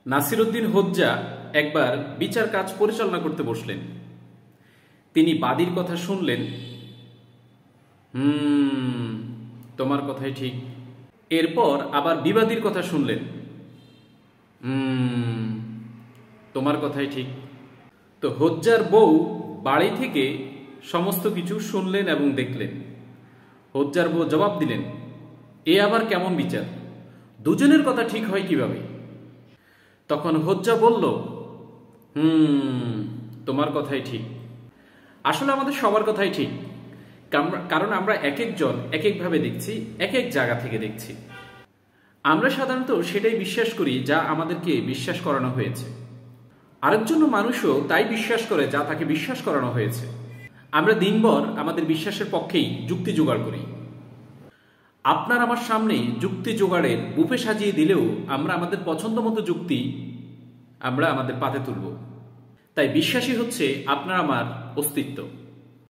নাসিরউদ্দিন হোজ্জা একবার বিচার কাজ পরিচালনা করতে বসলেন। তিনি বাদীর কথা শুনলেন, তোমার কথাই ঠিক। এরপর আবার বিবাদীর কথা শুনলেন, তোমার কথাই ঠিক। তো হোজ্জার বউ বাড়ি থেকে সমস্ত কিছু শুনলেন এবং দেখলেন। হোজ্জার বউ জবাব দিলেন, এ আবার কেমন বিচার? দুজনের কথা ঠিক হয় কিভাবে? তখন হোজ্জা বলল, তোমার কথাই ঠিক। আসলে আমাদের সবার কথাই ঠিক, কারণ আমরা এক একজন এক একভাবে দেখছি, এক এক জায়গা থেকে দেখছি। আমরা সাধারণত সেটাই বিশ্বাস করি যা আমাদেরকে বিশ্বাস করানো হয়েছে। আরেকজন মানুষও তাই বিশ্বাস করে যা তাকে বিশ্বাস করানো হয়েছে। আমরা দিনভর আমাদের বিশ্বাসের পক্ষেই যুক্তি জোগাড় করি। আপনার আমার সামনে যুক্তি জোগাড়ের বুফে সাজিয়ে দিলেও আমরা আমাদের পছন্দ মতো যুক্তি আমরা আমাদের পাতে তুলব। তাই বিশ্বাসই হচ্ছে আপনার আমার অস্তিত্ব।